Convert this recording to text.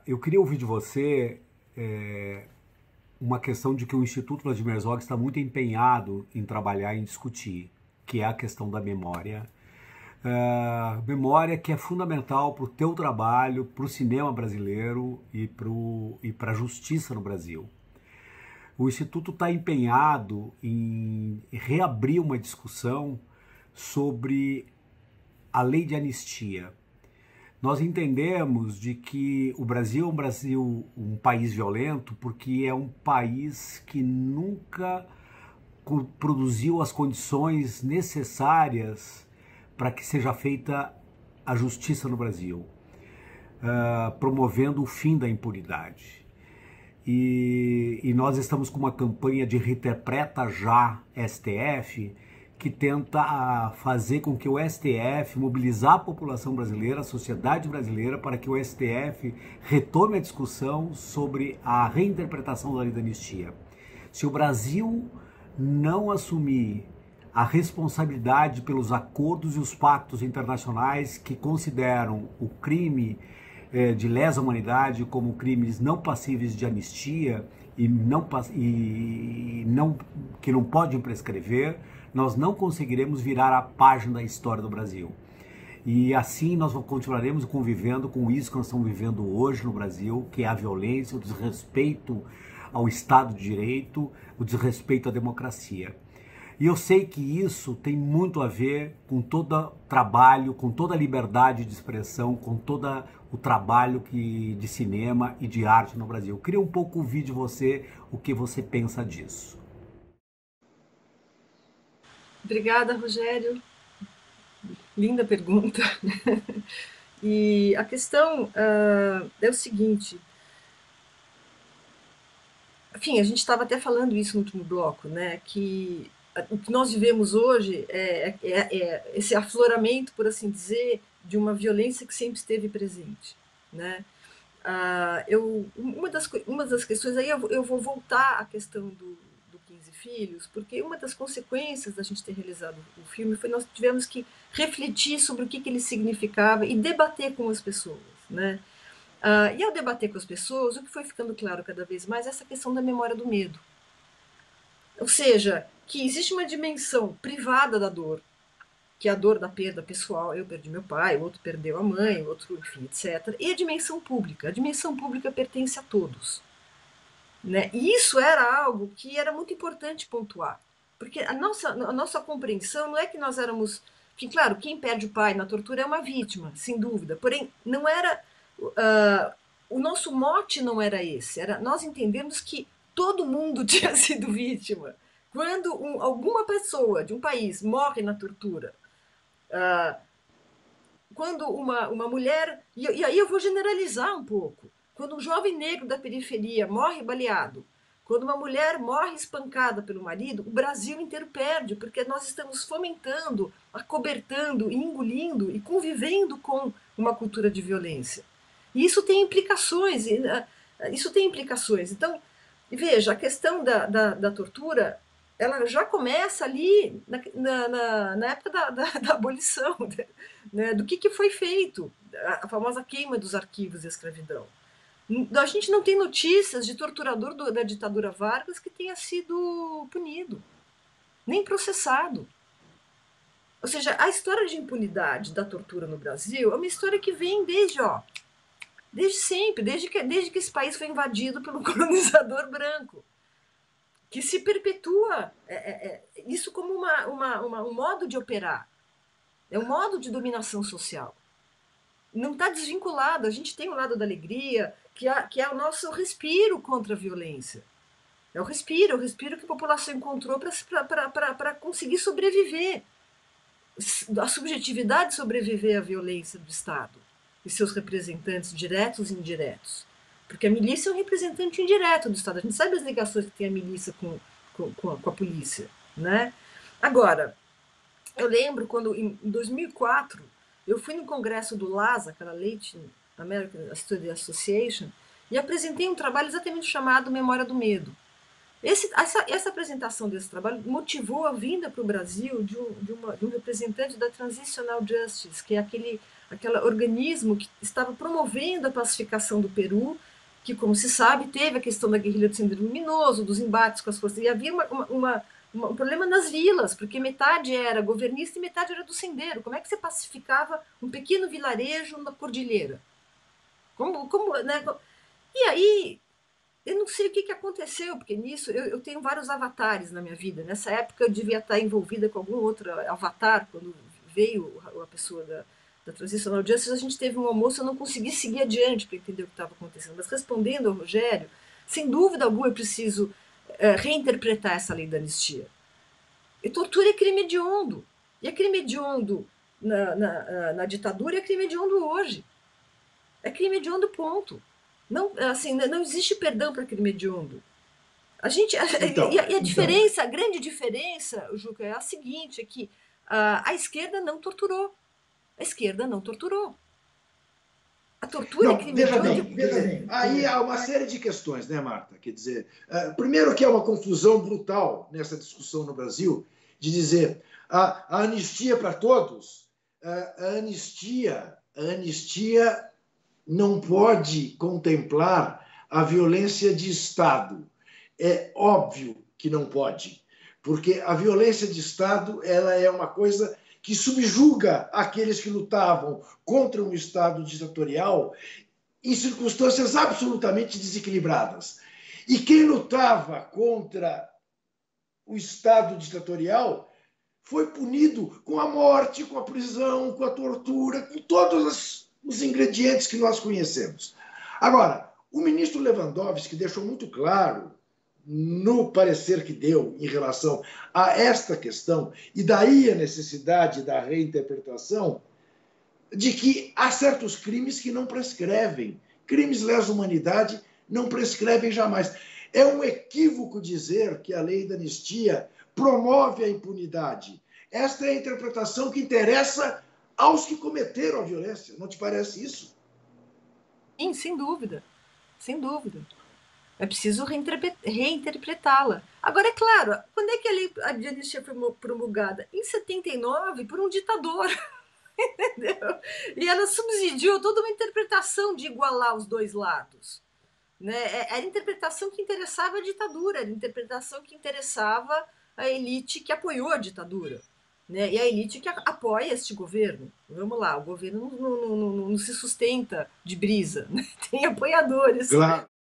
Eu queria ouvir de você uma questão de que o Instituto Vladimir Herzog está muito empenhado em trabalhar e discutir, que é a questão da memória. Memória que é fundamental para o teu trabalho, para o cinema brasileiro e para a justiça no Brasil. O Instituto está empenhado em reabrir uma discussão sobre a lei de anistia. Nós entendemos de que o Brasil é um país violento porque é um país que nunca produziu as condições necessárias para que seja feita a justiça no Brasil, promovendo o fim da impunidade. E nós estamos com uma campanha de Reinterpreta Já STF, que tenta fazer com que o STF, mobilizar a população brasileira, a sociedade brasileira, para que o STF retome a discussão sobre a reinterpretação da lei da anistia. Se o Brasil não assumir a responsabilidade pelos acordos e os pactos internacionais que consideram o crime de lesa humanidade como crimes não passíveis de anistia que não podem prescrever, nós não conseguiremos virar a página da história do Brasil. E assim nós continuaremos convivendo com isso que nós estamos vivendo hoje no Brasil, que é a violência, o desrespeito ao Estado de Direito, o desrespeito à democracia. E eu sei que isso tem muito a ver com todo o trabalho, com toda a liberdade de expressão, com todo o trabalho de cinema e de arte no Brasil. Eu queria um pouco ouvir de você o que você pensa disso. Obrigada, Rogério. Linda pergunta. E a questão é o seguinte. Enfim, a gente estava até falando isso no último bloco, né? Que o que nós vivemos hoje é esse afloramento, por assim dizer, de uma violência que sempre esteve presente, né? Uma das questões, aí eu vou voltar à questão do 15 Filhos, porque uma das consequências da gente ter realizado o filme foi nós tivemos que refletir sobre o que ele significava e debater com as pessoas, né? E ao debater com as pessoas, o que foi ficando claro cada vez mais é essa questão da memória do medo. Ou seja, que existe uma dimensão privada da dor, que é a dor da perda pessoal. Eu perdi meu pai, o outro perdeu a mãe, o outro, enfim, etc. E a dimensão pública. A dimensão pública pertence a todos. Né? E isso era algo que era muito importante pontuar. Porque a nossa compreensão não é que nós éramos... Que, claro, quem perde o pai na tortura é uma vítima, sem dúvida. Porém, não era... o nosso mote não era esse. Nós entendemos que todo mundo tinha sido vítima. Quando alguma pessoa de um país morre na tortura, quando uma mulher... E aí eu vou generalizar um pouco. Quando um jovem negro da periferia morre baleado, quando uma mulher morre espancada pelo marido, o Brasil inteiro perde, porque nós estamos fomentando, acobertando, engolindo e convivendo com uma cultura de violência. E isso tem implicações. Então, veja, a questão da tortura, ela já começa ali na época da abolição, né, do que foi feito, a famosa queima dos arquivos da escravidão. A gente não tem notícias de torturador da ditadura Vargas que tenha sido punido, nem processado. Ou seja, a história de impunidade da tortura no Brasil é uma história que vem desde sempre, desde que esse país foi invadido pelo colonizador branco, que se perpetua isso como um modo de operar, é um modo de dominação social. Não está desvinculado. A gente tem o lado da alegria, que é o nosso respiro contra a violência. É o respiro que a população encontrou para conseguir sobreviver. A subjetividade sobreviver à violência do Estado e seus representantes diretos e indiretos. Porque a milícia é um representante indireto do Estado. A gente sabe as ligações que tem a milícia com a polícia, né? Agora, eu lembro quando, em 2004, eu fui no congresso do LASA, aquela Latin American Study Association, e apresentei um trabalho exatamente chamado Memória do Medo. Essa apresentação desse trabalho motivou a vinda para o Brasil de um representante da Transitional Justice, que é aquele organismo que estava promovendo a pacificação do Peru, que, como se sabe, teve a questão da guerrilha do Sendero Luminoso, dos embates com as forças, e havia um problema nas vilas, porque metade era governista e metade era do Sendero. Como é que você pacificava um pequeno vilarejo na cordilheira? Né? E aí, eu não sei o que aconteceu, porque nisso eu tenho vários avatares na minha vida. Nessa época eu devia estar envolvida com algum outro avatar, quando veio a pessoa da Transitional Justice, a gente teve um almoço, eu não consegui seguir adiante para entender o que estava acontecendo. Mas respondendo ao Rogério, sem dúvida alguma eu preciso reinterpretar essa lei da anistia. E tortura é crime hediondo. E é crime hediondo na ditadura e é crime hediondo hoje. É crime hediondo, ponto. Não, assim, não existe perdão para crime hediondo. E a diferença, a grande diferença, Juca, é a seguinte, é que a esquerda não torturou. A esquerda não torturou. A tortura é crime hediondo. Veja bem. Aí há uma série de questões, né, Marta? Quer dizer, primeiro que há uma confusão brutal nessa discussão no Brasil, de dizer a anistia para todos, a anistia não pode contemplar a violência de Estado. É óbvio que não pode, porque a violência de Estado ela é uma coisa que subjuga aqueles que lutavam contra um Estado ditatorial em circunstâncias absolutamente desequilibradas. E quem lutava contra o Estado ditatorial foi punido com a morte, com a prisão, com a tortura, com todos os ingredientes que nós conhecemos. Agora, o ministro Lewandowski deixou muito claro no parecer que deu em relação a esta questão, e daí a necessidade da reinterpretação, de que há certos crimes que não prescrevem. Crimes lesa humanidade não prescrevem jamais. É um equívoco dizer que a lei da anistia promove a impunidade. Esta é a interpretação que interessa aos que cometeram a violência. Não te parece isso? Sim, sem dúvida. Sem dúvida. É preciso reinterpretá-la. Agora, é claro, quando é que a lei de anistia foi promulgada? Em 79, por um ditador. Entendeu? E ela subsidiou toda uma interpretação de igualar os dois lados. Né? Era a interpretação que interessava a ditadura, era a interpretação que interessava a elite que apoiou a ditadura. Né? E a elite que apoia este governo. Vamos lá, o governo não se sustenta de brisa, né? Tem apoiadores. Claro.